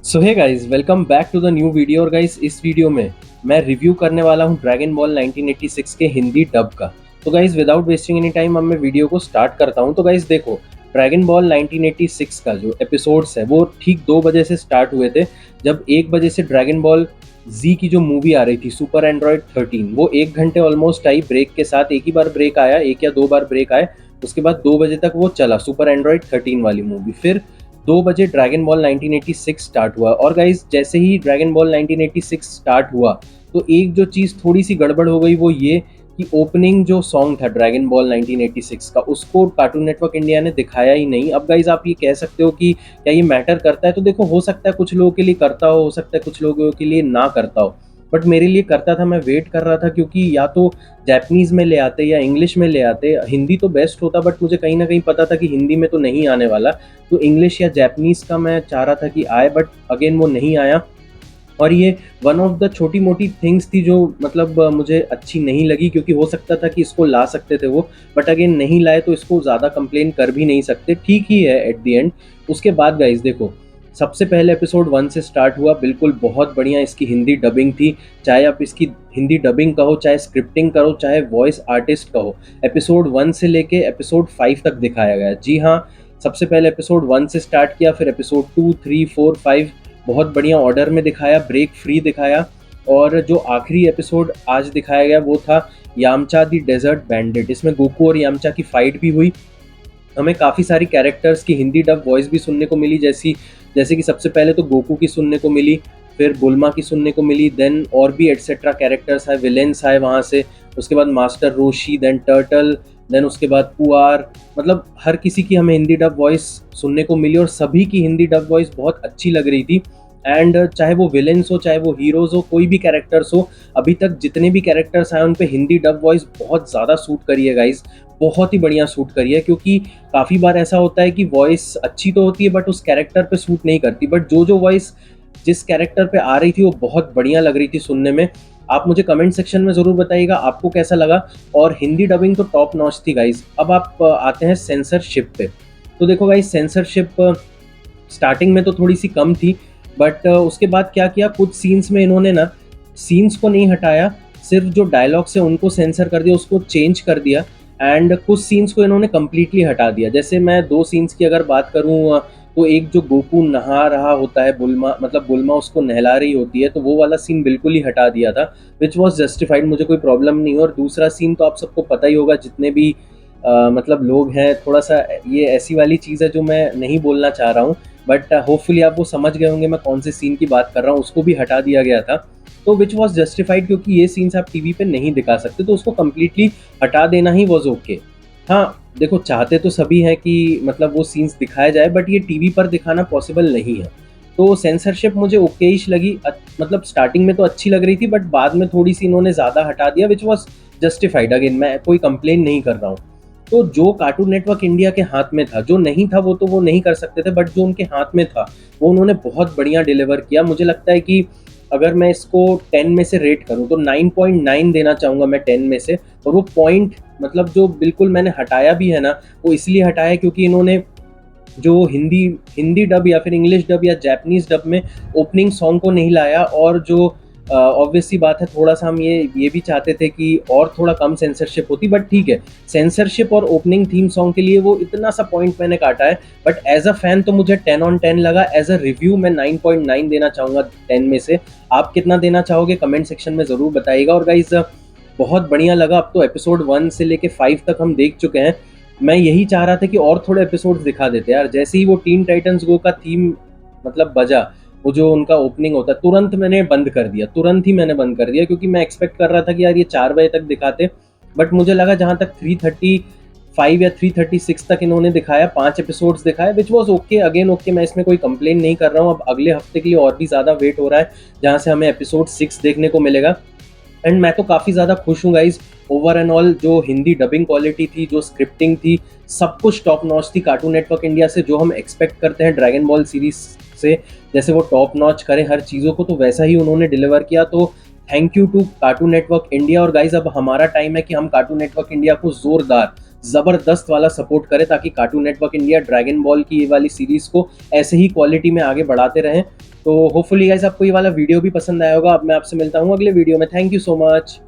So hey guys, welcome back to the new video. और guys, इस video में मैं रिव्यू करने वाला हूँ ड्रैगन बॉल 1986 के हिंदी डब का। तो guys, without wasting any time अब मैं वीडियो को स्टार्ट करता हूँ। तो गाइस देखो, ड्रैगन बॉल 1986 का जो एपिसोड्स है वो ठीक 2 बजे से स्टार्ट हुए थे। जब 1 बजे से ड्रैगन बॉल जी की जो मूवी आ रही थी सुपर एंड्रॉयड 13, वो 1 घंटे ऑलमोस्ट आई ब्रेक के साथ। एक ही बार ब्रेक आया, एक या दो बार ब्रेक आए। उसके बाद 2 बजे तक वो चला सुपर एंड्रॉयड 13 वाली मूवी। फिर 2 बजे ड्रैगन बॉल 1986 स्टार्ट हुआ। और गाइस, जैसे ही ड्रैगन बॉल 1986 स्टार्ट हुआ तो एक जो चीज़ थोड़ी सी गड़बड़ हो गई वो ये कि ओपनिंग जो सॉन्ग था ड्रैगन बॉल 1986 का, उसको कार्टून नेटवर्क इंडिया ने दिखाया ही नहीं। अब गाइस, आप ये कह सकते हो कि क्या ये मैटर करता है? तो देखो, हो सकता है कुछ लोगों के लिए करता हो सकता है कुछ लोगों के लिए ना करता हो। बट मेरे लिए करता था। मैं वेट कर रहा था, क्योंकि या तो जापानीज़ में ले आते या इंग्लिश में ले आते। हिंदी तो बेस्ट होता, बट मुझे कहीं ना कहीं पता था कि हिंदी में तो नहीं आने वाला। तो इंग्लिश या जैपनीज़ का मैं चाह रहा था कि आए, बट अगेन वो नहीं आया। और ये वन ऑफ द छोटी मोटी थिंग्स थी जो मतलब मुझे अच्छी नहीं लगी, क्योंकि हो सकता था कि इसको ला सकते थे वो। बट अगेन नहीं लाए तो इसको ज़्यादा कंप्लेन कर भी नहीं सकते, ठीक ही है एट द एंड। उसके बाद गाइज देखो, सबसे पहले एपिसोड 1 से स्टार्ट हुआ। बिल्कुल बहुत बढ़िया इसकी हिंदी डबिंग थी। चाहे आप इसकी हिंदी डबिंग कहो, चाहे स्क्रिप्टिंग करो, चाहे वॉइस आर्टिस्ट कहो, एपिसोड 1 से लेके एपिसोड 5 तक दिखाया गया। जी हाँ, सबसे पहले एपिसोड 1 से स्टार्ट किया, फिर एपिसोड 2, 3, 4, 5 बहुत बढ़िया ऑर्डर में दिखाया, ब्रेक फ्री दिखाया। और जो आखिरी एपिसोड आज दिखाया गया वो था यामचा दी डेजर्ट बैंडिट। इसमें गोकू और यामचा की फाइट भी हुई। हमें काफ़ी सारी कैरेक्टर्स की हिंदी डब वॉइस भी सुनने को मिली, जैसे कि सबसे पहले तो गोकू की सुनने को मिली, फिर बुल्मा की सुनने को मिली, देन और भी एटसेट्रा कैरेक्टर्स आए, विलेंस आए वहाँ से। उसके बाद मास्टर रोशी, देन टर्टल, देन उसके बाद पुआर। मतलब हर किसी की हमें हिंदी डब वॉइस सुनने को मिली, और सभी की हिंदी डब वॉइस बहुत अच्छी लग रही थी। एंड चाहे वो विलेंस हो, चाहे वो हीरोज़ हो, कोई भी कैरेक्टर्स हो, अभी तक जितने भी कैरेक्टर्स आए उन पे हिंदी डब वॉइस बहुत ज़्यादा सूट करी है गाइज। बहुत ही बढ़िया सूट करी है, क्योंकि काफ़ी बार ऐसा होता है कि वॉइस अच्छी तो होती है बट उस कैरेक्टर पे सूट नहीं करती। बट जो वॉइस जिस कैरेक्टर पे आ रही थी वो बहुत बढ़िया लग रही थी सुनने में। आप मुझे कमेंट सेक्शन में ज़रूर बताइएगा आपको कैसा लगा। और हिंदी डबिंग तो टॉप नॉच थी गाइज। अब आप आते हैं सेंसरशिप पे। तो देखो गाइज, सेंसरशिप स्टार्टिंग में तो थोड़ी सी कम थी, बट उसके बाद क्या किया, कुछ सीन्स में इन्होंने ना सीन्स को नहीं हटाया, सिर्फ जो डायलॉग्स है उनको सेंसर कर दिया, उसको चेंज कर दिया। एंड कुछ सीन्स को इन्होंने कम्प्लीटली हटा दिया। जैसे मैं दो सीन्स की अगर बात करूँ, तो एक जो गोकू नहा रहा होता है, बुल्मा मतलब बुल्मा उसको नहला रही होती है, तो वो वाला सीन बिल्कुल ही हटा दिया था, विच वॉज जस्टिफाइड, मुझे कोई प्रॉब्लम नहीं। और दूसरा सीन तो आप सबको पता ही होगा, जितने भी मतलब लोग हैं, थोड़ा सा ये ऐसी वाली चीज़ है जो मैं नहीं बोलना चाह रहा हूँ, बट होपफुली आप वो समझ गए होंगे मैं कौन से सीन की बात कर रहा हूँ। उसको भी हटा दिया गया था, तो विच वॉज जस्टिफाइड, क्योंकि ये सीन्स आप टीवी पे नहीं दिखा सकते, तो उसको कम्प्लीटली हटा देना ही वॉज ओके। हाँ, देखो, चाहते तो सभी हैं कि मतलब वो सीन्स दिखाया जाए, बट ये टीवी पर दिखाना पॉसिबल नहीं है। तो सेंसरशिप मुझे ओकेइश लगी। मतलब स्टार्टिंग में तो अच्छी लग रही थी, बट बाद में थोड़ी सी इन्होंने ज़्यादा हटा दिया, विच वॉज जस्टिफाइड। अगेन, मैं कोई कंप्लेन नहीं कर रहा हूँ। तो जो कार्टून नेटवर्क इंडिया के हाथ में था, जो नहीं था वो तो वो नहीं कर सकते थे, बट जो उनके हाथ में था वो उन्होंने बहुत बढ़िया डिलीवर किया। मुझे लगता है कि अगर मैं इसको 10 में से रेट करूं तो 9.9 देना चाहूँगा मैं 10 में से। और वो पॉइंट मतलब जो बिल्कुल मैंने हटाया भी है ना, वो इसलिए हटाया क्योंकि इन्होंने जो हिंदी हिंदी डब या फिर इंग्लिश डब या जापानीज़ डब में ओपनिंग सॉन्ग को नहीं लाया। और जो ऑब्वियस सी बात है, थोड़ा सा हम ये भी चाहते थे कि और थोड़ा कम सेंसरशिप होती, बट ठीक है, सेंसरशिप और ओपनिंग थीम सॉन्ग के लिए वो इतना सा पॉइंट मैंने काटा है। बट एज अ फैन तो मुझे 10/10 लगा। एज अ रिव्यू मैं 9.9 देना चाहूँगा 10 में से। आप कितना देना चाहोगे कमेंट सेक्शन में ज़रूर बताइएगा। और गाइज, बहुत बढ़िया लगा। अब तो एपिसोड 1 से लेके 5 तक हम देख चुके हैं। मैं यही चाह रहा था कि और थोड़े एपिसोड्स दिखा देते यार। जैसे ही वो टीन टाइटंस गो का थीम मतलब बजा, वो जो उनका ओपनिंग होता है, तुरंत मैंने बंद कर दिया, तुरंत ही मैंने बंद कर दिया, क्योंकि मैं एक्सपेक्ट कर रहा था कि यार ये 4 बजे तक दिखाते। बट मुझे लगा जहाँ तक 3:35 या 3:36 तक इन्होंने दिखाया, 5 एपिसोड्स दिखाए, which was okay. Again okay, मैं इसमें कोई कंप्लेन नहीं कर रहा हूँ। अब अगले हफ्ते के लिए और भी ज़्यादा वेट हो रहा है, जहाँ से हमें एपिसोड 6 देखने को मिलेगा। एंड मैं तो काफ़ी ज़्यादा खुश हूँ गाइज। ओवर एंड ऑल जो हिंदी डबिंग क्वालिटी थी, जो स्क्रिप्टिंग थी, सब कुछ टॉप नॉच थी कार्टून नेटवर्क इंडिया से। जो हम एक्सपेक्ट करते हैं ड्रैगन बॉल सीरीज से, जैसे वो टॉप नॉच करें हर चीज़ों को, तो वैसा ही उन्होंने डिलीवर किया। तो thank you to Cartoon Network India. और गाइज, अब हमारा टाइम है कि हम कार्टून नेटवर्क इंडिया को ज़ोरदार ज़बरदस्त वाला सपोर्ट करे, ताकि cartoon Network India dragon ball की ये वाली सीरीज़ को ऐसे ही क्वालिटी में आगे बढ़ाते रहें। तो होपफुली गाइस आपको ये वाला वीडियो भी पसंद आया होगा। अब मैं आपसे मिलता हूँ अगले वीडियो में। Thank you so much.